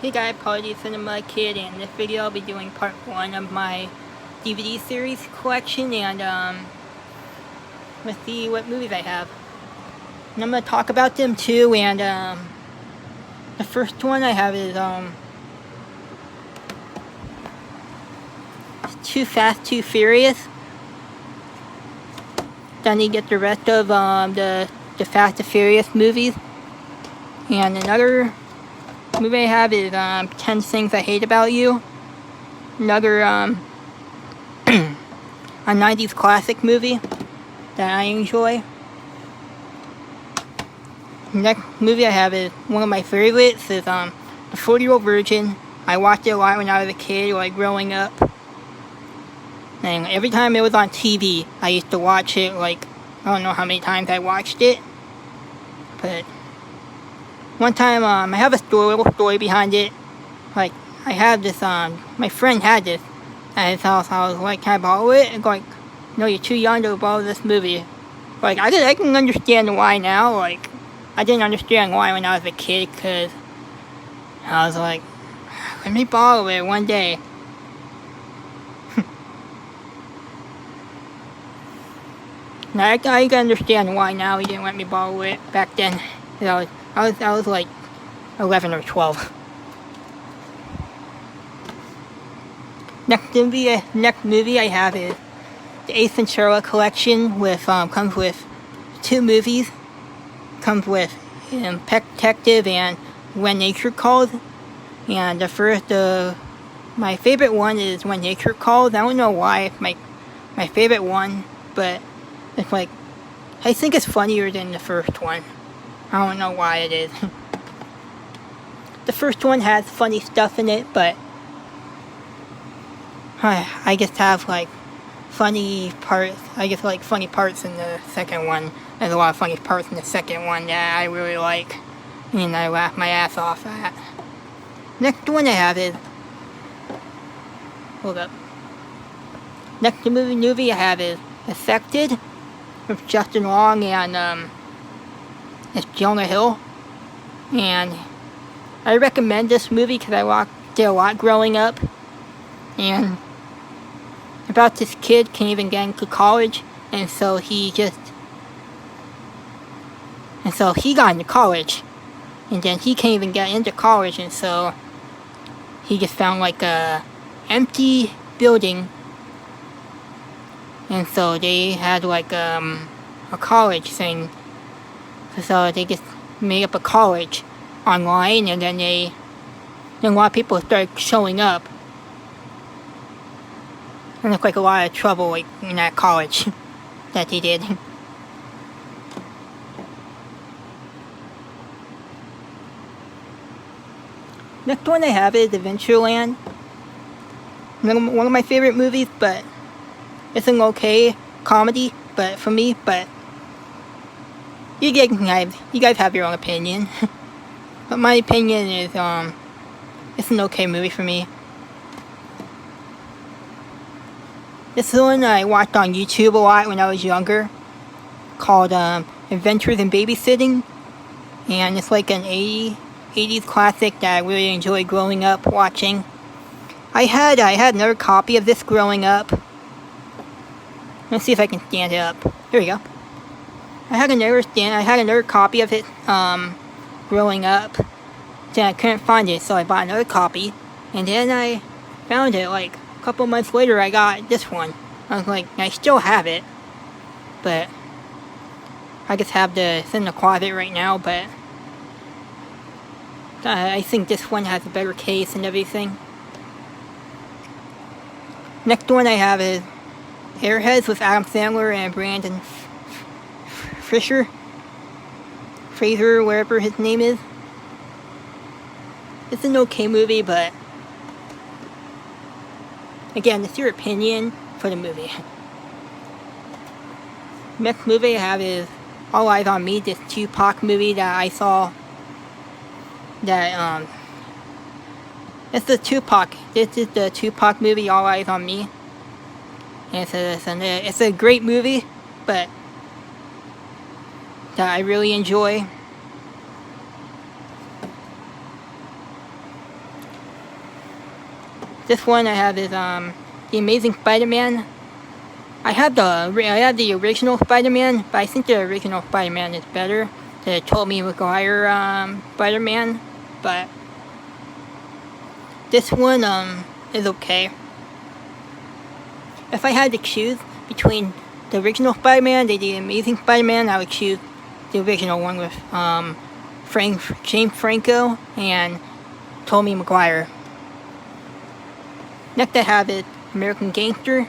Hey guys, Pauly'D Cinema Kid, and in this video I'll be doing part 1 of my DVD series collection, and let's see what movies I have. And I'm going to talk about them too, and the first one I have is Too Fast, Too Furious. Then you get the rest of the Fast and Furious movies. And another movie I have is 10 Things I Hate About You. Another a 90s classic movie that I enjoy. The next movie I have is one of my favorites is The 40-Year-Old Virgin. I watched it a lot when I was a kid, like growing up. And every time it was on TV, I used to watch it, like, I don't know how many times I watched it. But one time, I have a little story behind it. Like, I had this, my friend had this at his house. I was like, can I borrow it? And like, no, you're too young to borrow this movie. Like, I can understand why now. Like, I didn't understand why when I was a kid, because I was like, let me borrow it one day. Now, I can understand why now he didn't let me borrow it back then. I was like 11 or 12. Next movie I have is the Ace Ventura collection. Comes with 2 movies. Comes with Pet Detective and When Nature Calls. And my favorite one is When Nature Calls. I don't know why it's my favorite one, but it's like, I think it's funnier than the first one. I don't know why it is. The first one has funny stuff in it, but I just have like funny parts. I just like funny parts in the second one. There's a lot of funny parts in the second one that I really like, and I laugh my ass off at. Next one I have is, hold up. Next movie I have is Affected, with Justin Long and it's Jonah Hill. And I recommend this movie because I watched it a lot growing up. And about this kid can't even get into college, and so he got into college, and then he can't even get into college, and so he just found like a empty building. And so they had like a college thing. So they just made up a college online, and then a lot of people started showing up. And it's like a lot of trouble like in that college that they did. Next one I have is Adventureland. One of my favorite movies, but it's an okay comedy, but for me, but you guys have your own opinion. But my opinion is, it's an okay movie for me. This is one I watched on YouTube a lot when I was younger, called Adventures in Babysitting, and it's like an 80s classic that I really enjoyed growing up watching. I had another copy of this growing up. Let's see if I can stand it up. Here we go. I had another copy of it growing up. Then I couldn't find it, so I bought another copy. And then I found it like a couple months later. I got this one. I was like, I still have it, but I just have it's in the closet right now. But I think this one has a better case and everything. Next one I have is Airheads with Adam Sandler and Brandon Fraser, wherever his name is. It's an okay movie, but again, it's your opinion for the movie. Next movie I have is All Eyes on Me, this Tupac movie that I saw. This is the Tupac movie, All Eyes on Me. And it's a great movie, but that I really enjoy. This one I have is The Amazing Spider-Man. I have the original Spider-Man, but I think the original Spider-Man is better. The Tobey Maguire Spider-Man, but this one is okay. If I had to choose between the original Spider-Man and the Amazing Spider-Man, I would choose the original one with James Franco and Tobey Maguire. Next I have is American Gangster.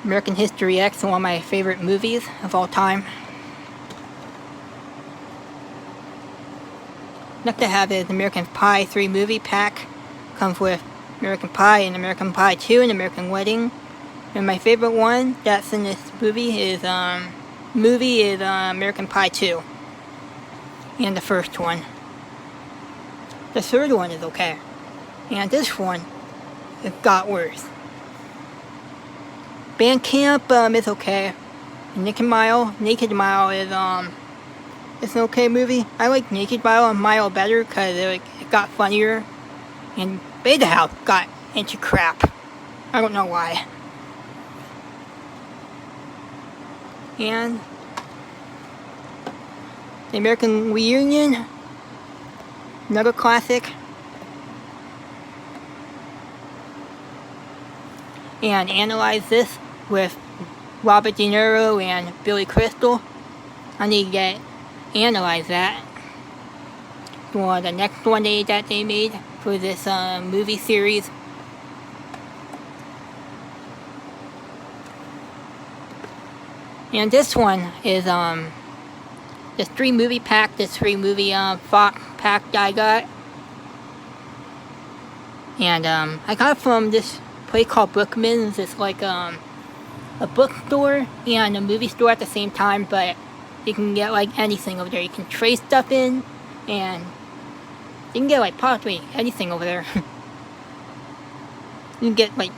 American History X, one of my favorite movies of all time. Next I have is American Pie 3 movie pack. Comes with American Pie and American Pie 2 and American Wedding. And my favorite one that's in this movie is American Pie 2. And the first one. The third one is okay. And this one, it got worse. Band Camp is okay. Naked Mile is it's an okay movie. I like Naked Mile and Mile better because it got funnier. And Beta House got into crap. I don't know why. And The American Reunion, another classic. And Analyze This with Robert De Niro and Billy Crystal. I need to analyze that for the next one that they made for this movie series. And this one is this 3 movie pack, this 3 movie Fox pack that I got. And I got it from this place called Bookman's. It's like a bookstore and a movie store at the same time, but you can get like anything over there. You can trade stuff in, and you can get like possibly anything over there. You can get like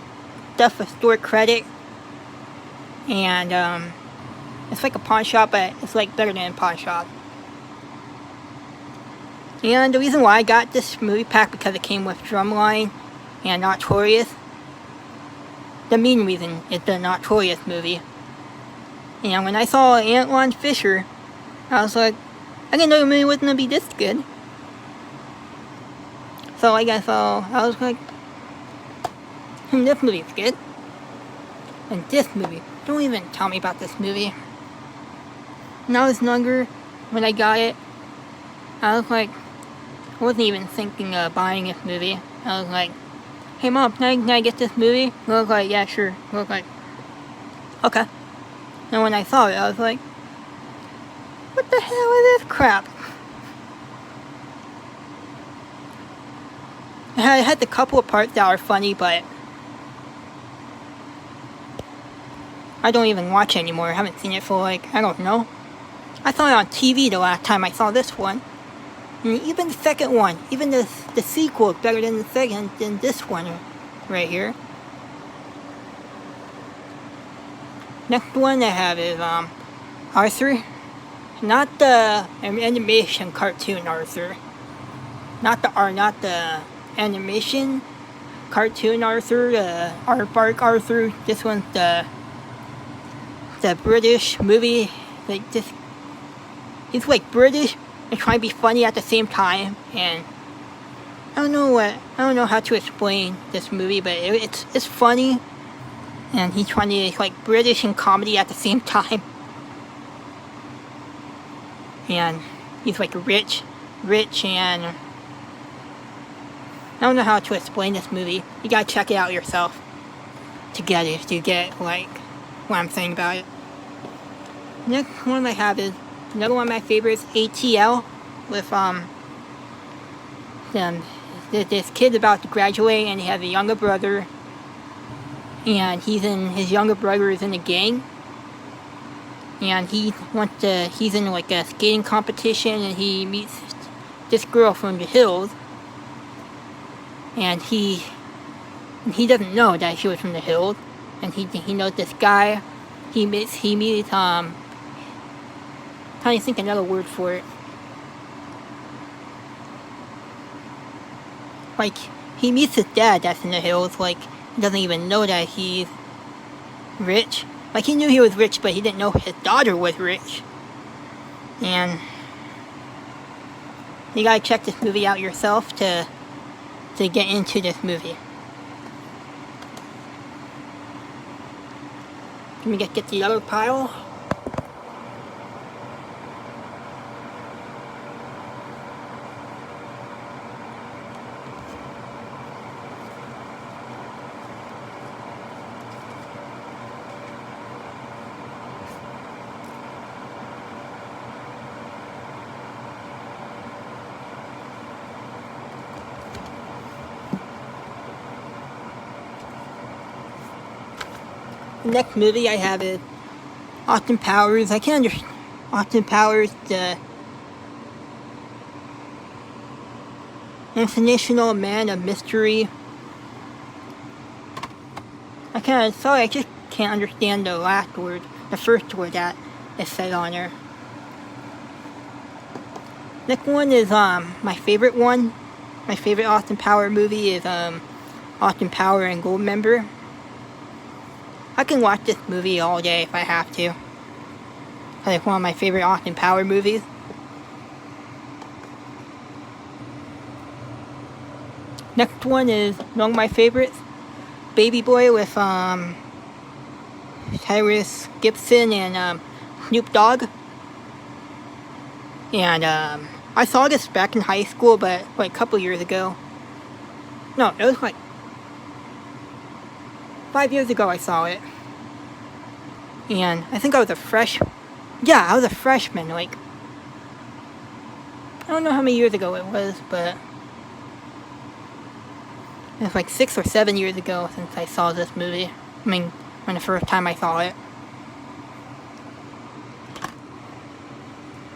stuff with store credit, and it's like a pawn shop, but it's like better than a pawn shop. And the reason why I got this movie pack because it came with Drumline and Notorious. The main reason is the Notorious movie. And when I saw Antoine Fisher, I was like, I didn't know the movie was gonna be this good. So I was like, this movie's good. And this movie, don't even tell me about this movie. When I was younger, when I got it, I was like, I wasn't even thinking of buying this movie. I was like, hey Mom, can I get this movie? I was like, yeah, sure. I was like, okay. And when I saw it, I was like, what the hell is this crap? It had a couple of parts that were funny, but I don't even watch it anymore. I haven't seen it for like, I don't know. I saw it on TV the last time I saw this one. And even the second one, even the sequel is better than this one right here. Next one I have is Arthur. Not the animation cartoon Arthur. Not the animation cartoon Arthur, the aardvark Arthur. This one's the British movie. Like this, he's like British and trying to be funny at the same time. And I don't know how to explain this movie, but it's funny. And he's trying to like British and comedy at the same time. And he's like rich, and I don't know how to explain this movie. You gotta check it out yourself to get like what I'm saying about it. Next one I have is another one of my favorites, ATL, with this kid about to graduate, and he has a younger brother, and his younger brother is in a gang, and he's in like a skating competition, and he meets this girl from the hills, and he doesn't know that she was from the hills, and he knows this guy. He meets trying to think another word for it. like, he meets his dad that's in the hills, like, he doesn't even know that he's rich. Like, he knew he was rich, but he didn't know his daughter was rich. And you gotta check this movie out yourself to get into this movie. Let me get the other pile. The next movie I have is Austin Powers. I can't understand Austin Powers, the international man of mystery. I just can't understand the last word, the first word that is said on there. Next one is my favorite one. My favorite Austin Powers movie is Austin Powers and Goldmember. I can watch this movie all day if I have to. It's one of my favorite Austin Powers movies. Next one is one of my favorites, Baby Boy with Tyrese Gibson and Snoop Dogg. And I saw this back in high school, but like a couple years ago. No, it was like 5 years ago I saw it. And I think I was a freshman. Yeah, I was a freshman, like, I don't know how many years ago it was, but it was like 6 or 7 years ago since I saw this movie. I mean, when the first time I saw it.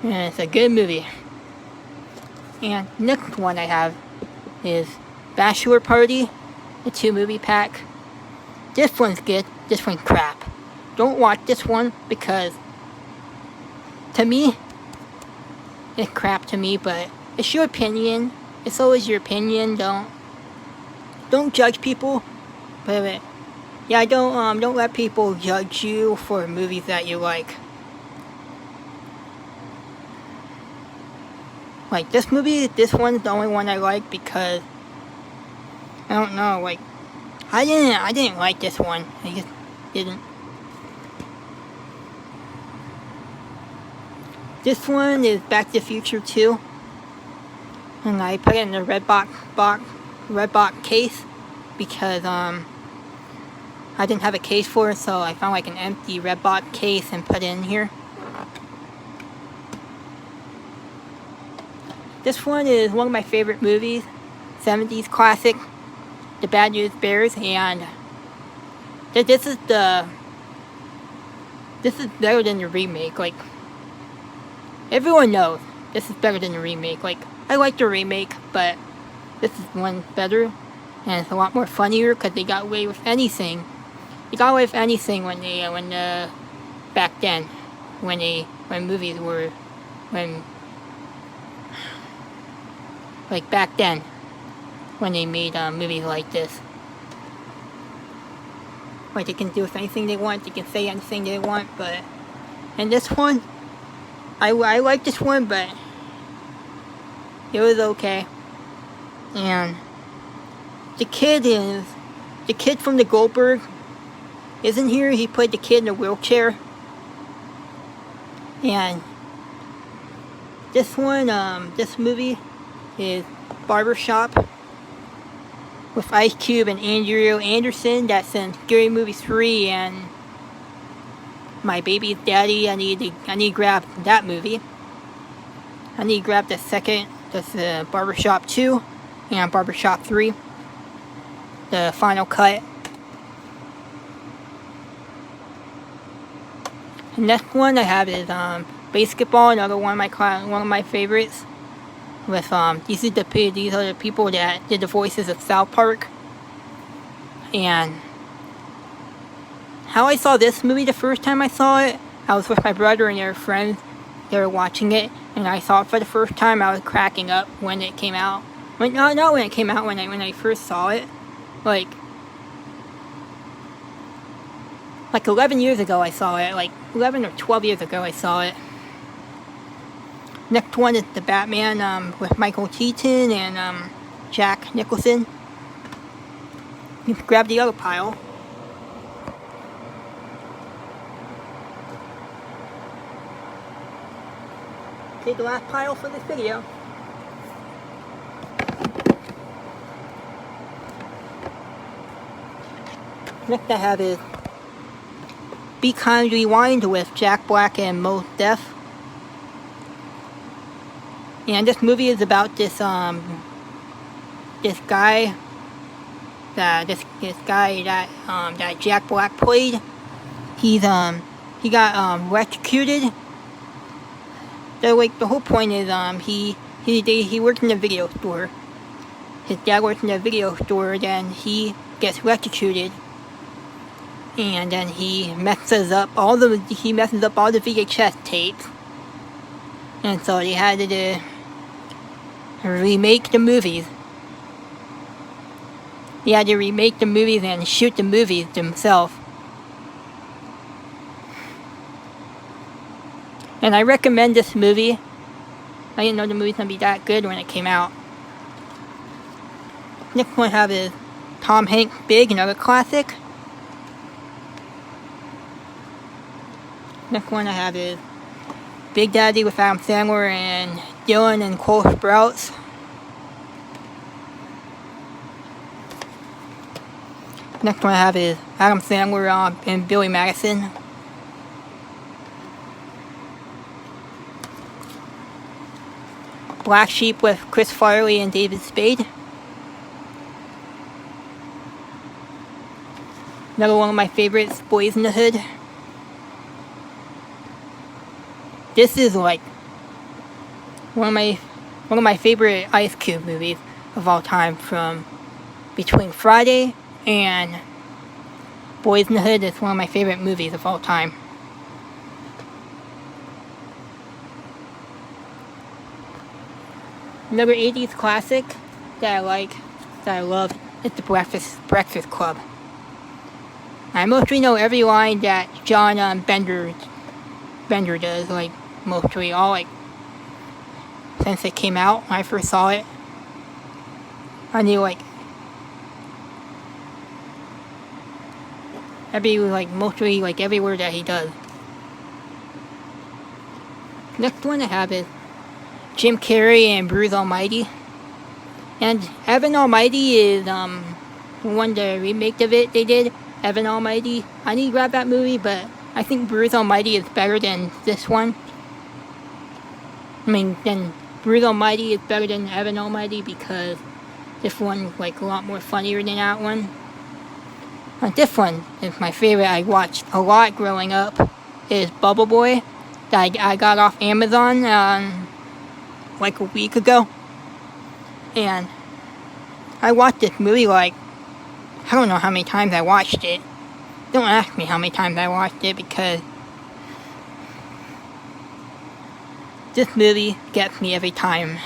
And it's a good movie. And next one I have is Bachelor Party, the 2-movie pack. This one's good, this one's crap. Don't watch this one because, to me, it's crap to me, but it's your opinion. It's always your opinion. Don't judge people. But yeah, don't let people judge you for movies that you like. Like this movie, this one's the only one I like because I don't know, like I didn't like this one. I just didn't. This one is Back to the Future 2. And I put it in the red box case because I didn't have a case for it, so I found like an empty red box case and put it in here. This one is one of my favorite movies, 70s classic, The Bad News Bears, and this is better than the remake. Like, everyone knows this is better than the remake. Like, I like the remake, but this is one better, and it's a lot more funnier because they got away with anything. They got away with anything when back then, back then, when they made movies like this. Like, they can do anything they want, they can say anything they want, but in this one, I like this one, but it was okay. And the kid from the Goldberg isn't here. He played the kid in a wheelchair. And this movie is Barbershop with Ice Cube and Andrew Anderson. That's in Scary Movie 3 and My Baby's Daddy. I need to grab that movie. I need to grab the second. That's Barbershop 2 and Barbershop 3. The final cut. The next one I have is Basketball, another one of my favorites. With these are the people that did the voices of South Park. And how I saw this movie the first time I saw it, I was with my brother and their friends. They were watching it, and I saw it for the first time. I was cracking up when it came out. Not when it came out, when I first saw it. Like 11 years ago I saw it. Like 11 or 12 years ago I saw it. Next one is the Batman with Michael Keaton and Jack Nicholson. You can grab the other pile. Okay, the last pile for this video. Next I have is Be Kind Rewind with Jack Black and Mos Def. And this movie is about this guy that Jack Black played. He got electrocuted. So the whole point is he works in a video store. His dad works in a video store, then he gets electrocuted, and then he messes up all the VHS tapes, and so they had to remake the movies. They had to remake the movies and shoot the movies themselves. And I recommend this movie. I didn't know the movie's gonna be that good when it came out. Next one I have is Tom Hanks' Big, another classic. Next one I have is Big Daddy with Adam Sandler and Dylan and Cole Sprouse. Next one I have is Adam Sandler and Billy Madison. Black Sheep with Chris Farley and David Spade. Another one of my favorites, Boys in the Hood. This is like one of my favorite Ice Cube movies of all time. From between Friday and Boys in the Hood, it's one of my favorite movies of all time. Another 80s classic that I love, is The Breakfast Club. I mostly know every line that John Bender does, like mostly all, like since it came out when I first saw it. I knew mostly every word that he does. Next one I have is Jim Carrey and Bruce Almighty. And Evan Almighty is the remake of it they did. Evan Almighty. I need to grab that movie, but I think Bruce Almighty is better than this one. Then Bruce Almighty is better than Evan Almighty because this one a lot more funnier than that one. This one is my favorite. I watched a lot growing up. Is Bubble Boy that I got off Amazon a week ago. And I watched this movie I don't know how many times I watched it. Don't ask me how many times I watched it, because this movie gets me every time.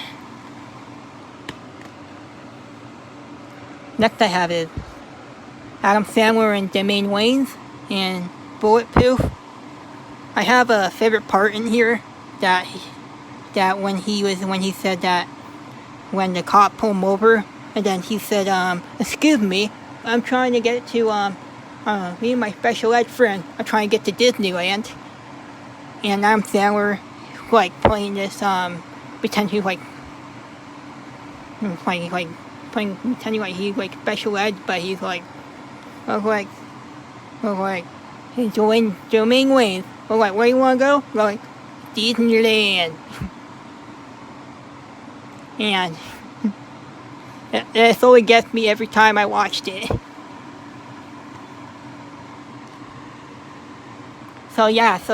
Next I have is Adam Sandler and Dwayne Wayans and Bulletproof. I have a favorite part in here that when he said that when the cop pulled him over, and then he said, "Excuse me, I'm trying to get to me and my special ed friend are trying to get to Disneyland." And Adam Sandler playing this pretend he's pretending he's special ed, but he's hey, Dwayne Wayne. Where you wanna go? Disneyland. And it always gets me every time I watched it. So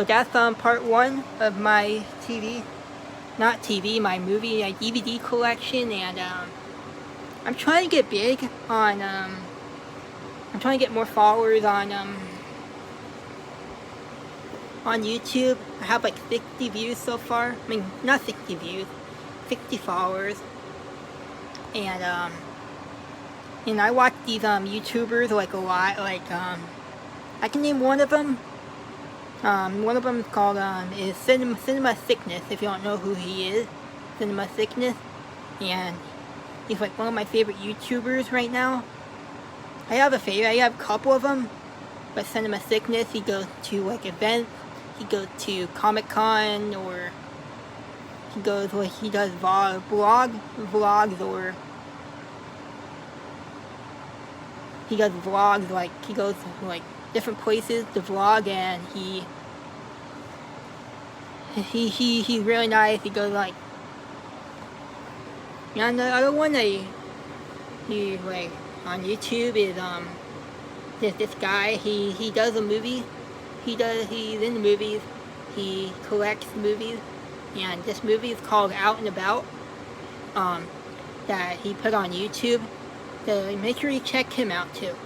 that's part one of my my movie DVD collection, and I'm trying to get big on I'm trying to get more followers on YouTube. I have 60 views so far. Not 60 views, 60 followers. and I watch these YouTubers like a lot. Like I can name one of them. One of them is called is Cinema Sickness. If you don't know who he is, Cinema Sickness, and he's like one of my favorite YouTubers right now. I have a favorite. I have a couple of them, but Cinema Sickness, he goes to like events. He goes to Comic-Con, or he goes like he does vlogs, or he does vlogs, like he goes to like different places to vlog, and he's really nice. He goes like, and the other one that he like on YouTube is this guy. He does a movie. He's in the movies. He collects movies, and this movie is called Out and About. That he put on YouTube. So make sure you check him out too.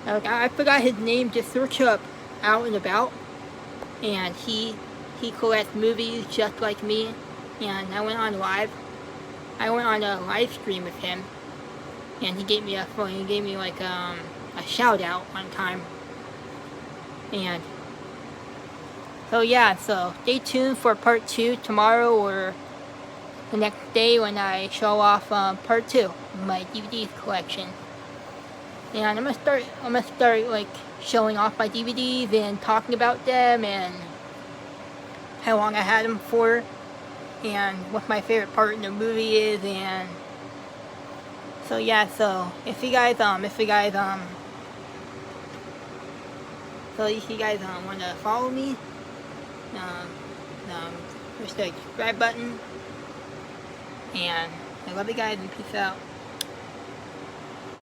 I forgot his name. Just search up Out and About, and he collects movies just like me. And I went on a live stream with him, and he gave me like a shout out one time. And so yeah, so stay tuned for part 2 tomorrow or the next day when I show off part 2 of my DVD collection. And I'm gonna start like showing off my DVDs and talking about them and how long I had them for and what my favorite part in the movie is. And so yeah, so if you guys want to follow me, push the subscribe button, and I love you guys and peace out.